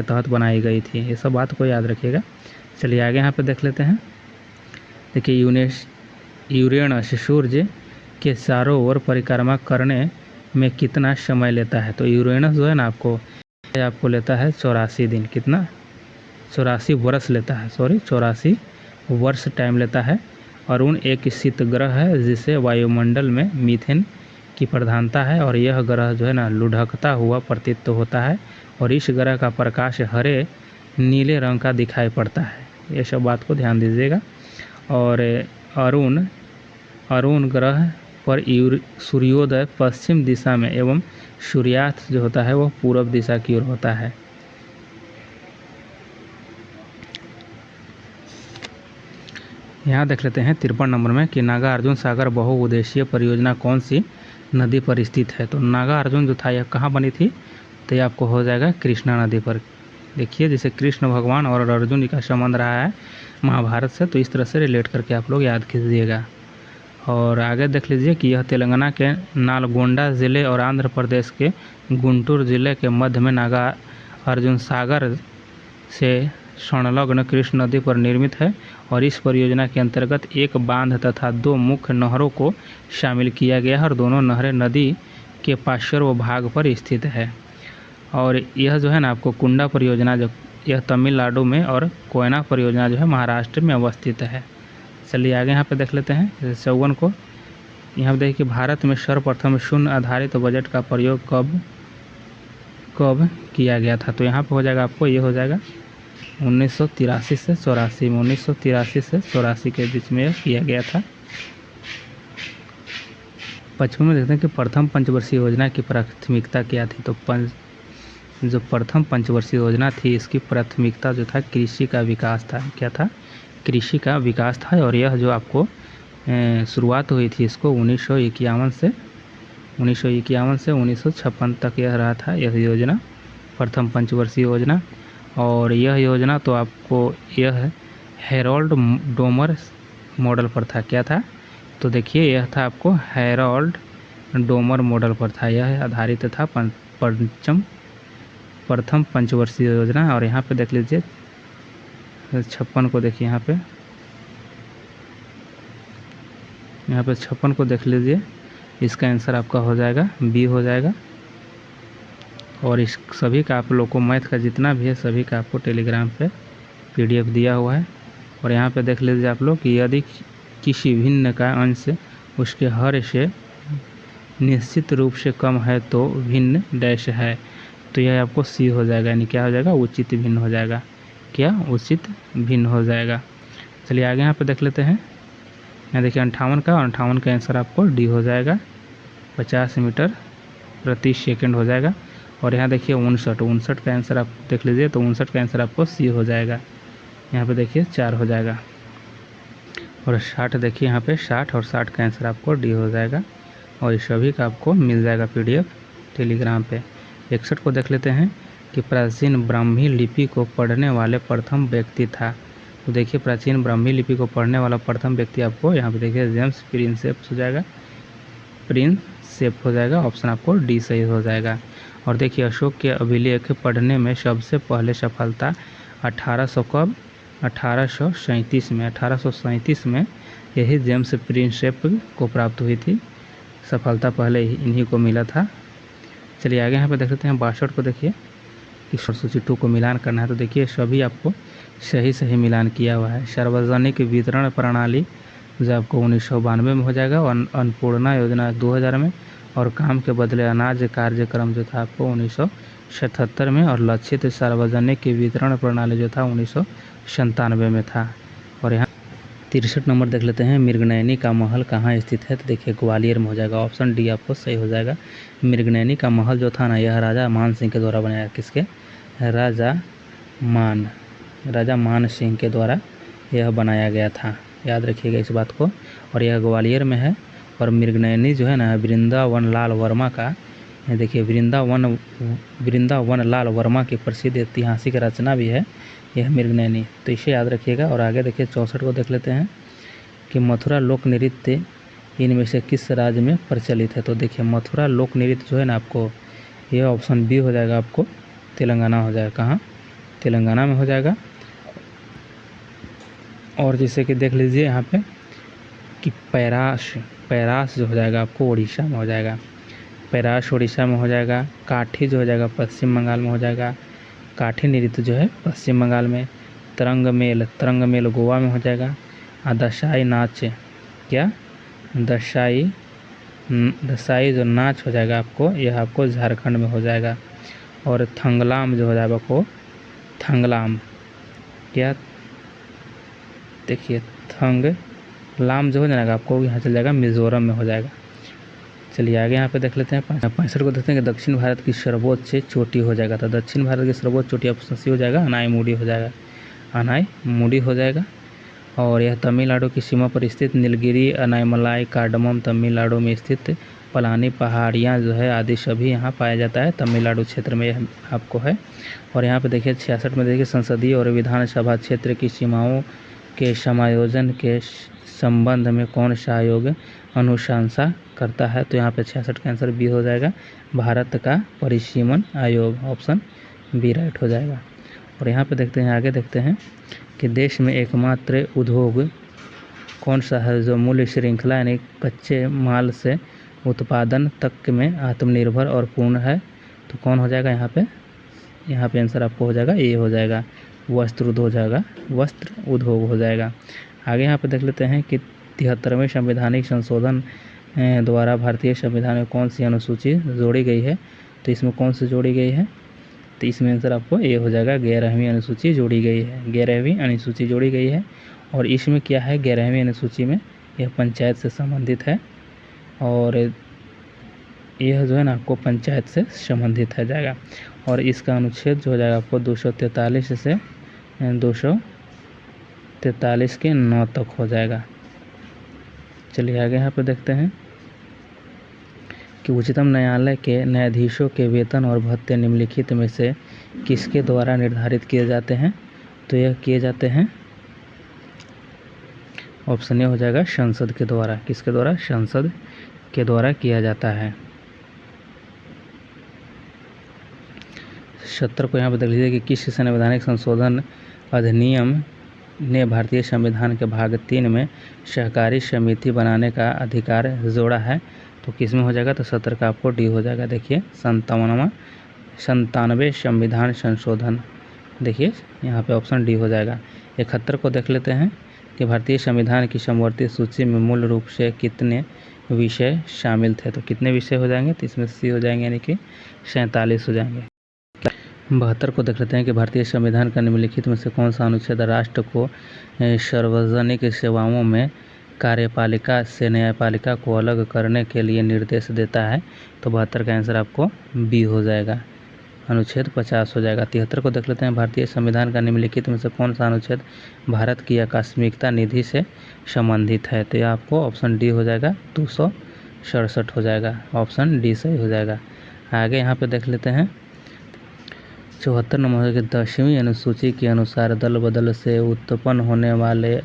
तहत बनाई गई थी। ये सब बात को याद रखिएगा। चलिए आगे यहाँ पे देख लेते हैं। देखिए यूरेनस सूर्य के चारों ओर परिक्रमा करने में कितना समय लेता है? तो यूरेनस जो है ना आपको लेता है 84 दिन। कितना? 84 वर्ष लेता है, 84 वर्ष टाइम लेता है। अरुण एक शीत ग्रह है जिसे वायुमंडल में मीथेन की प्रधानता है। और यह ग्रह जो है ना लुढ़कता हुआ प्रतीत होता है। और इस ग्रह का प्रकाश हरे नीले रंग का दिखाई पड़ता है। ये सब बात को ध्यान दीजिएगा। और अरुण ग्रह पर सूर्योदय पश्चिम दिशा में एवं सूर्यास्त जो होता है वह पूर्व दिशा की ओर होता है। यहाँ देख लेते हैं 53 नंबर में कि नागार्जुन सागर बहुउद्देशीय परियोजना कौन सी नदी पर स्थित है। तो नागार्जुन जो था यह कहाँ बनी थी, तो ये आपको हो जाएगा कृष्णा नदी पर। देखिए जैसे कृष्ण भगवान और अर्जुन का संबंध रहा है महाभारत से, तो इस तरह से रिलेट करके आप लोग याद कीजिएगा। और आगे देख लीजिए कि यह तेलंगाना के नालगोंडा ज़िले और आंध्र प्रदेश के गुंटूर ज़िले के मध्य में नागार्जुन सागर से संलग्न कृष्ण नदी पर निर्मित है और इस परियोजना के अंतर्गत एक बांध तथा 2 मुख्य नहरों को शामिल किया गया है और दोनों नहरें नदी के पार्श्व भाग पर स्थित है। और यह जो है ना आपको कुंडा परियोजना जो यह तमिलनाडु में और कोयना परियोजना जो है महाराष्ट्र में अवस्थित है। चलिए आगे यहाँ पे देख लेते हैं 54 को। यहाँ पे देखिए कि भारत में सर्वप्रथम शून्य आधारित बजट का प्रयोग कब किया गया था। तो यहाँ पे हो जाएगा आपको, ये हो जाएगा 1983 से 84 में, 1983 से 84 के बीच में किया गया था। 55 में देखते हैं कि प्रथम पंचवर्षीय योजना की प्राथमिकता क्या थी। तो जो प्रथम पंचवर्षीय योजना थी इसकी प्राथमिकता जो था कृषि का विकास था। क्या था, कृषि का विकास था। और यह जो आपको शुरुआत हुई थी इसको 1951 से 1956 तक यह रहा था यह योजना, प्रथम पंचवर्षीय योजना। और यह योजना तो आपको यह हेरोल्ड डोमर मॉडल पर था। क्या था, तो देखिए यह था आपको हेरोल्ड डोमर मॉडल पर था, यह आधारित था प्रथम पंचवर्षीय योजना। और यहाँ पे देख लीजिए 56 को देखिए, यहाँ पे 56 को देख लीजिए, इसका आंसर आपका हो जाएगा बी हो जाएगा। और इस सभी का आप लोग को मैथ का जितना भी है सभी का आपको टेलीग्राम पे PDF दिया हुआ है। और यहाँ पे देख लीजिए आप लोग कि यदि किसी भिन्न का अंश उसके हर से निश्चित रूप से कम है तो भिन्न डैश है। तो यह आपको सी हो जाएगा, यानी क्या हो जाएगा, उचित भिन्न हो जाएगा। क्या, उचित भिन्न हो जाएगा। चलिए आगे यहाँ पे देख लेते हैं। यहाँ देखिए 58 का, और 58 का आंसर आपको डी हो जाएगा, 50 मीटर प्रति सेकंड हो जाएगा। और यहाँ देखिए 59 का आंसर आप देख लीजिए, तो 59 का आंसर आपको सी हो जाएगा। यहाँ पे देखिए 4 हो जाएगा। और 60 देखिए यहाँ पे 60 और 60 का आंसर आपको डी हो जाएगा। और इस सभी का आपको मिल जाएगा PDF टेलीग्राम पे। 61 को देख लेते हैं कि प्राचीन ब्राह्मी लिपि को पढ़ने वाले प्रथम व्यक्ति था। तो देखिए प्राचीन ब्राह्मी लिपि को पढ़ने वाला प्रथम व्यक्ति आपको यहाँ पे देखिए जेम्स प्रिंसेप हो जाएगा, प्रिंसेप हो जाएगा। ऑप्शन आपको डी सही हो जाएगा। और देखिए अशोक के अभिलेख पढ़ने में सबसे पहले सफलता 1837 में यही जेम्स प्रिंसेप को प्राप्त हुई थी। सफलता पहले इन्हीं को मिला था। चलिए आगे यहाँ पे देख लेते हैं 62 को। देखिए कि सूची 2 को मिलान करना है। तो देखिए सभी आपको सही मिलान किया हुआ है। सार्वजनिक वितरण प्रणाली जो आपको 1992 में हो जाएगा, और अन्नपूर्णा योजना 2000 में, और काम के बदले अनाज कार्यक्रम जो था आपको 1977 में, और लक्षित सार्वजनिक वितरण प्रणाली जो था 1997 में था। और यहाँ 63 नंबर देख लेते हैं, मृगनयनी का महल कहाँ स्थित है। तो देखिए ग्वालियर में हो जाएगा। ऑप्शन डी आपको सही हो जाएगा। मृगनयनी का महल जो था ना, यह राजा मान सिंह के द्वारा बनाया। किसके, राजा मान सिंह के द्वारा यह बनाया गया था, याद रखिएगा इस बात को। और यह ग्वालियर में है। और मृगनयनी जो है ना वृंदावन लाल वर्मा का, देखिए वृंदावन लाल वर्मा की प्रसिद्ध ऐतिहासिक रचना भी है यह मृगनयनी, तो इसे याद रखिएगा। और आगे देखिए 64 को देख लेते हैं कि मथुरा लोक नृत्य इनमें से किस राज्य में प्रचलित है। तो देखिए मथुरा लोक नृत्य जो है ना आपको, यह ऑप्शन बी हो जाएगा, आपको तेलंगाना हो जाएगा। कहाँ, तेलंगाना में हो जाएगा। और जैसे कि देख लीजिए यहाँ पे कि पैरास जो हो जाएगा आपको उड़ीसा में हो जाएगा, पैरास उड़ीसा में हो जाएगा। काठी जो हो जाएगा पश्चिम बंगाल में हो जाएगा, काठी नृत्य जो है पश्चिम बंगाल में। तरंग मेल गोवा में हो जाएगा। दशाई नाच, क्या, दशाई जो नाच हो जाएगा आपको, यह आपको झारखंड में हो जाएगा। और थंगलाम जो हो जाएगा आपको, थंगलाम, क्या, देखिए थंगलाम जो हो जाएगा आपको यहाँ चल जाएगा मिजोरम में हो जाएगा। चलिए आगे यहाँ पे देख लेते हैं 65 को देखते हैं कि दक्षिण भारत की सर्वोच्च चोटी हो जाएगा। तो दक्षिण भारत की सर्वोच्च चोटी ऑप्शन सी हो जाएगा, अनाईमुडी हो जाएगा, अनाईमुडी हो जाएगा। और यह तमिलनाडु की सीमा पर स्थित नीलगिरी, अनाईमलाई, कार्डमम तमिलनाडु में स्थित पलानी पहाड़ियाँ जो है आदि सभी यहाँ पाया जाता है, तमिलनाडु क्षेत्र में यह आपको है। और यहाँ पे देखिए 66 में देखिए संसदीय और विधानसभा क्षेत्र की सीमाओं के समायोजन के संबंध में कौन सा आयोग अनुशंसा करता है। तो यहाँ पे 66 का आंसर बी हो जाएगा, भारत का परिसीमन आयोग, ऑप्शन बी राइट हो जाएगा। और यहाँ पे देखते हैं, आगे देखते हैं कि देश में एकमात्र उद्योग कौन सा है जो मूल्य श्रृंखला यानी कच्चे माल से उत्पादन तक में आत्मनिर्भर और पूर्ण है। तो कौन हो जाएगा यहाँ पे आंसर आपको हो जाएगा, ए हो जाएगा, वस्त्र उद्योग हो जाएगा, वस्त्र उद्योग हो जाएगा। आगे यहाँ पे देख लेते हैं कि 73वें संवैधानिक संशोधन द्वारा भारतीय संविधान में कौन सी अनुसूची जोड़ी गई है। तो इसमें कौन सी जोड़ी गई है, तो इसमें आंसर आपको ए हो जाएगा, 11वीं अनुसूची जोड़ी गई है, 11वीं अनुसूची जोड़ी गई है। और इसमें क्या है, 11वीं अनुसूची में यह पंचायत से संबंधित है, और यह जो है ना आपको पंचायत से संबंधित है जाएगा। और इसका अनुच्छेद जो हो जाएगा आपको 243 से 243 के 9 तक हो जाएगा। चलिए आगे यहाँ पे देखते हैं कि उच्चतम न्यायालय के न्यायाधीशों के वेतन और भत्ते निम्नलिखित में से किसके द्वारा निर्धारित किए जाते हैं। तो यह किए जाते हैं, ऑप्शन ए हो जाएगा, संसद के द्वारा। किसके द्वारा, संसद के द्वारा किया जाता है। 70 को यहाँ पर देख लीजिए कि किस संवैधानिक संशोधन अधिनियम ने भारतीय संविधान के भाग 3 में सहकारी समिति बनाने का अधिकार जोड़ा है। तो किस में हो जाएगा, तो 70 का आपको डी हो जाएगा। देखिए 97वें संविधान संशोधन, देखिए यहाँ पे ऑप्शन डी हो जाएगा। 71 को देख लेते हैं कि भारतीय संविधान की समवर्ती सूची में मूल रूप से कितने विषय शामिल थे। तो कितने विषय हो जाएंगे, तो इसमें सी हो जाएंगे, यानी कि 47 हो जाएंगे। 72 को देख लेते हैं कि भारतीय संविधान का निम्नलिखित में से कौन सा अनुच्छेद राष्ट्र को सार्वजनिक सेवाओं में कार्यपालिका से न्यायपालिका को अलग करने के लिए निर्देश देता है। तो 72 का आंसर आपको बी हो जाएगा, अनुच्छेद 50 हो जाएगा। 73 को देख लेते हैं, भारतीय संविधान का निम्नलिखित में से कौन सा अनुच्छेद भारत की आकस्मिकता निधि से संबंधित है। तो यह आपको ऑप्शन डी हो जाएगा, 267 हो जाएगा, ऑप्शन डी सही हो जाएगा। आगे यहाँ पे देख लेते हैं 74 नंबर की 10वीं अनुसूची के अनुसार दल बदल से उत्पन्न होने वाले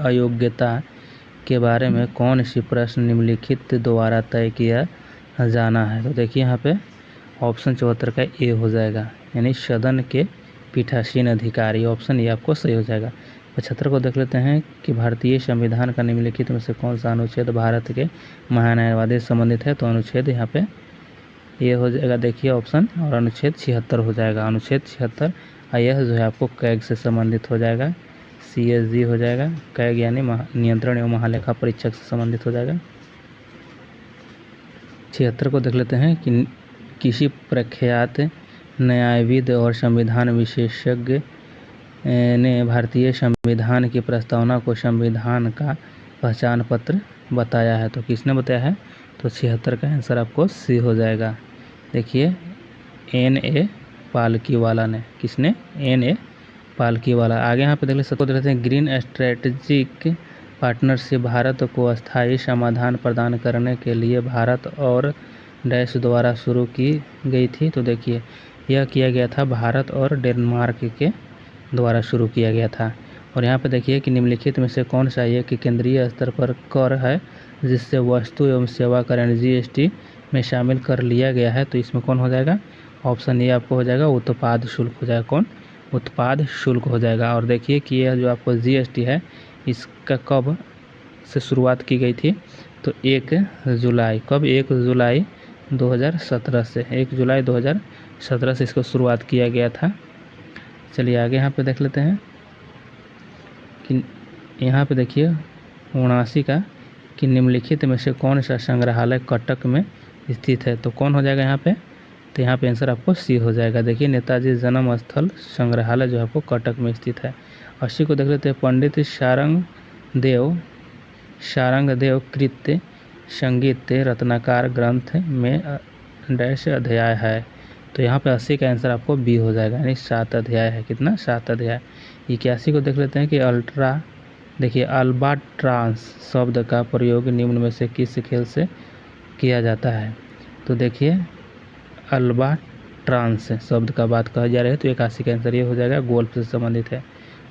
अयोग्यता के बारे में कौन सी प्रश्न निम्नलिखित द्वारा तय किया जाना है। तो देखिए यहाँ पे ऑप्शन 74 का ए हो जाएगा, यानी सदन के पीठासीन अधिकारी, ऑप्शन ए आपको सही हो जाएगा। 75 को देख लेते हैं कि भारतीय संविधान का निम्नलिखित में से कौन सा अनुच्छेद भारत के महान्यायवादी से संबंधित है। तो अनुच्छेद यहाँ पे ये हो जाएगा, देखिए ऑप्शन, और अनुच्छेद 76 हो जाएगा, अनुच्छेद 76। यह जो है आपको कैग से संबंधित हो जाएगा, CSG हो जाएगा, कैग यानी नियंत्रण एवं महालेखा परीक्षक से संबंधित हो जाएगा। 76 को देख लेते हैं कि किसी प्रख्यात न्यायविद और संविधान विशेषज्ञ ने भारतीय संविधान की प्रस्तावना को संविधान का पहचान पत्र बताया है। तो किसने बताया है, तो 76 का आंसर आपको सी हो जाएगा। देखिए N.A. पालकीवाला ने, किसने, N.A. पालकीवाला। आगे यहाँ पे देख लेते हैं ग्रीन स्ट्रेटेजिक पार्टनरशिप भारत को अस्थायी समाधान प्रदान करने के लिए भारत और डैश द्वारा शुरू की गई थी। तो देखिए यह किया गया था भारत और डेनमार्क के द्वारा शुरू किया गया था। और यहाँ पे देखिए कि निम्नलिखित में से कौन सा एक केंद्रीय स्तर पर कर है जिससे वस्तु एवं सेवा कर GST में शामिल कर लिया गया है। तो इसमें कौन हो जाएगा, ऑप्शन ए आपको हो जाएगा, उत्पाद शुल्क हो जाएगा। कौन, उत्पाद शुल्क हो जाएगा। और देखिए कि यह जो आपको GST है इसका कब से शुरुआत की गई थी, तो 1 जुलाई, कब, 1 जुलाई 2017 से, 1 जुलाई 2017 से इसको शुरुआत किया गया था। चलिए आगे यहाँ पे देख लेते हैं कि यहाँ पे देखिए 79 का कि निम्नलिखित में से कौन सा संग्रहालय कटक में स्थित है। तो कौन हो जाएगा यहाँ पे, तो यहाँ पे आंसर आपको सी हो जाएगा। देखिए नेताजी जन्म स्थल संग्रहालय जो आपको कटक में स्थित है। 80 को देख लेते हैं, पंडित सारंगदेव कृत संगीत रत्नाकर ग्रंथ में डैश अध्याय है। तो यहाँ पे 80 का आंसर आपको बी हो जाएगा, यानी 7 अध्याय है। कितना? 7 अध्याय। 81 को देख लेते हैं कि अल्ट्रा, देखिए अल्बाट्रांस शब्द का प्रयोग निम्न में से किस खेल से किया जाता है? तो देखिए अल्बाट्रांस शब्द का बात कहा जा रहा है, तो 81 का आंसर ये हो जाएगा, गोल्फ से संबंधित है।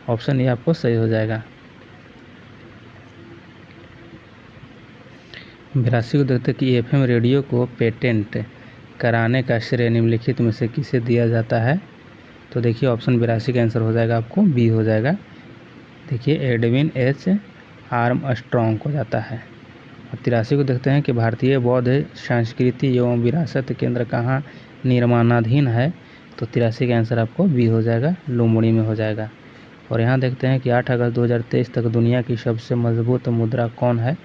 ऑप्शन ये आपको सही हो जाएगा। 82 को देखते हैं कि FM रेडियो को पेटेंट कराने का श्रेय निम्नलिखित में से किसे दिया जाता है? तो देखिए ऑप्शन 82 का आंसर हो जाएगा आपको बी हो जाएगा। देखिए एडविन एच आर्मस्ट्रॉन्ग को जाता है। और 83 को देखते हैं कि भारतीय बौद्ध संस्कृति एवं विरासत केंद्र कहाँ निर्माणाधीन है? तो 83 का आंसर आपको बी हो जाएगा, लुम्बिनी में हो जाएगा। और यहाँ देखते हैं कि 8 अगस्त 2023 तक दुनिया की सबसे मजबूत मुद्रा कौन है?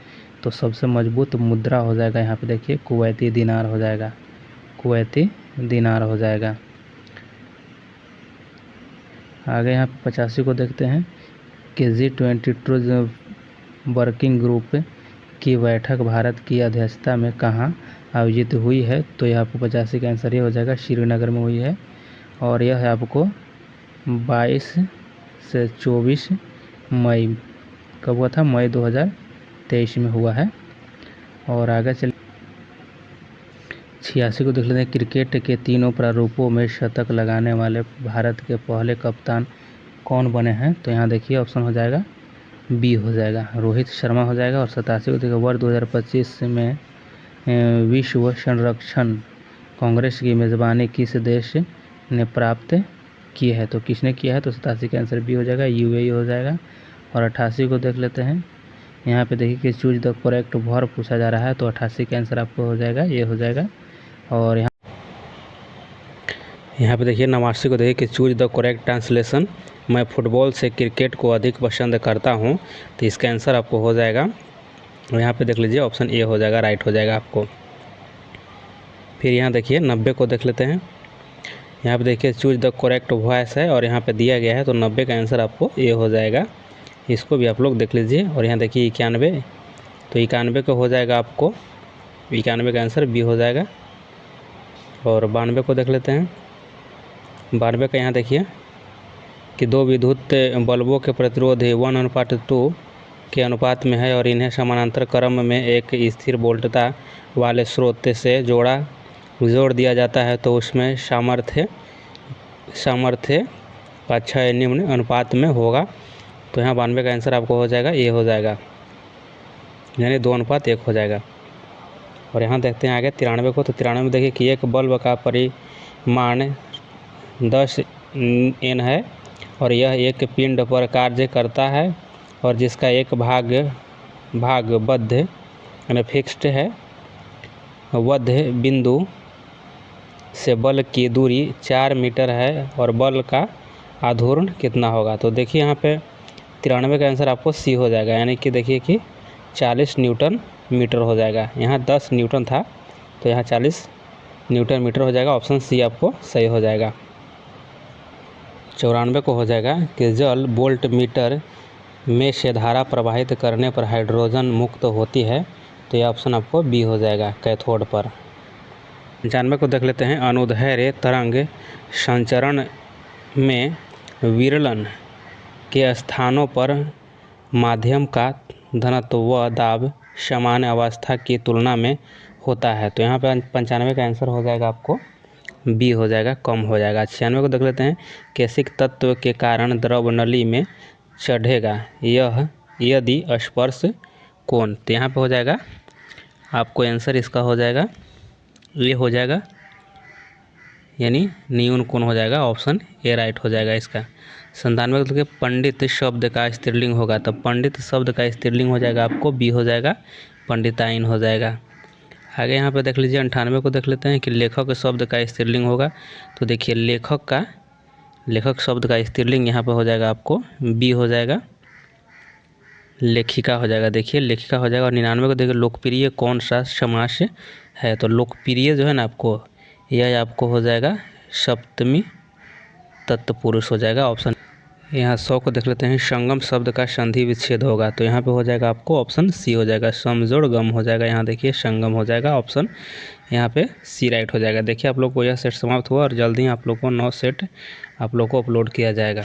तो सबसे मजबूत मुद्रा हो जाएगा यहाँ पे देखिए कुवैती दिनार हो जाएगा, कुवैती दिनार हो जाएगा। आगे यहाँ पे 85 को देखते हैं कि G22 वर्किंग ग्रुप की बैठक भारत की अध्यक्षता में कहाँ आयोजित हुई है? तो यहाँ पर 85 का आंसर ये हो जाएगा, श्रीनगर में हुई है। और यह है आपको 22 से 24 मई, कब हुआ था? मई 2023 में हुआ है। और आगे चलिए 86 को देख लेते हैं, क्रिकेट के तीनों प्रारूपों में शतक लगाने वाले भारत के पहले कप्तान कौन बने हैं? तो यहाँ देखिए ऑप्शन हो जाएगा बी हो जाएगा, रोहित शर्मा हो जाएगा। और 87 को देखिए वर्ष 2025 में विश्व संरक्षण कांग्रेस की मेज़बानी किस देश ने प्राप्त की है? तो किसने किया है? तो 87 का आंसर बी हो जाएगा, UAE हो जाएगा। और 88 को देख लेते हैं, यहाँ पे देखिए कि चूज द करेक्ट वर्ब पूछा जा रहा है, तो 88 का आंसर आपको हो जाएगा, ये हो जाएगा। और यहाँ पे देखिए 89 को देखिए कि चूज द करेक्ट ट्रांसलेशन, मैं फुटबॉल से क्रिकेट को अधिक पसंद करता हूँ, तो इसका आंसर आपको हो जाएगा। और यहाँ पे देख लीजिए ऑप्शन ए हो जाएगा, राइट हो जाएगा आपको। फिर यहाँ देखिए 90 को देख लेते हैं, यहाँ पे देखिए चूज द करेक्ट वॉइस है और यहाँ पे दिया गया है, तो 90 का आंसर आपको ए हो जाएगा। इसको भी आप लोग देख लीजिए। और यहाँ देखिए 91, तो 91 का हो जाएगा आपको, 91 का आंसर बी हो जाएगा। और 92 को देख लेते हैं, 92 का यहाँ देखिए कि दो विद्युत बल्बों के प्रतिरोध 1:2 के अनुपात में है और इन्हें समानांतर क्रम में एक स्थिर वोल्टता वाले स्रोत से जोड़ दिया जाता है, तो उसमें सामर्थ्य का क्षय निम्न अनुपात में होगा। तो यहाँ 92 का आंसर आपको हो जाएगा, ये हो जाएगा, यानी 2:1 हो जाएगा। और यहाँ देखते हैं आगे 93 को, तो 93 में देखिए कि एक बल्ब का परिमाण 10 N है और यह एक पिंड पर कार्य करता है और जिसका एक भाग बद्ध यानी फिक्स्ड है, बद्ध बिंदु से बल की दूरी 4 मीटर है और बल का आघूर्ण कितना होगा? तो देखिए यहाँ पे 93 का आंसर आपको सी हो जाएगा, यानी कि देखिए कि 40 न्यूटन मीटर हो जाएगा। यहाँ 10 न्यूटन था, तो यहाँ 40 न्यूटन मीटर हो जाएगा। ऑप्शन सी आपको सही हो जाएगा। 94 को हो जाएगा कि जल वोल्ट मीटर में से धारा प्रवाहित करने पर हाइड्रोजन मुक्त होती है, तो यह ऑप्शन आपको बी हो जाएगा, कैथोड पर। 95 को देख लेते हैं, अनुदैर्ध्य तरंग संचरण में विरलन के स्थानों पर माध्यम का घनत्व व दाब सामान्य अवस्था की तुलना में होता है, तो यहाँ पे 95 का आंसर हो जाएगा आपको बी हो जाएगा, कम हो जाएगा। 96 को देख लेते हैं, कैसिक तत्व के कारण द्रव नली में चढ़ेगा यह यदि स्पर्श कोण, तो यहाँ पे हो जाएगा आपको आंसर इसका हो जाएगा, ये हो जाएगा, यानी न्यून कोण हो जाएगा, ऑप्शन ए राइट हो जाएगा इसका। 97 को देखिए पंडित शब्द का स्त्रीलिंग होगा, तो पंडित शब्द का स्त्रीलिंग हो जाएगा आपको बी हो जाएगा, पंडिताइन हो जाएगा। आगे यहाँ पे देख लीजिए 98 को देख लेते हैं कि लेखक शब्द का स्त्रीलिंग होगा, तो देखिए लेखक शब्द का स्त्रीलिंग यहाँ पे हो जाएगा आपको बी हो जाएगा, लेखिका हो जाएगा, देखिए लेखिका हो जाएगा। और 99 को देखिए लोकप्रिय कौन सा समास है, तो लोकप्रिय जो है ना आपको, यह आपको हो जाएगा सप्तमी तत्पुरुष हो जाएगा, ऑप्शन यहाँ 100 को देख लेते हैं। संगम शब्द का संधि विच्छेद होगा, तो यहाँ पे हो जाएगा आपको ऑप्शन सी हो जाएगा, समजोड़ गम हो जाएगा। यहाँ देखिए संगम हो जाएगा, ऑप्शन यहाँ पे सी राइट हो जाएगा। देखिए आप लोग को यह सेट समाप्त हुआ और जल्दी आप लोग को 9 सेट आप लोग को अपलोड किया जाएगा।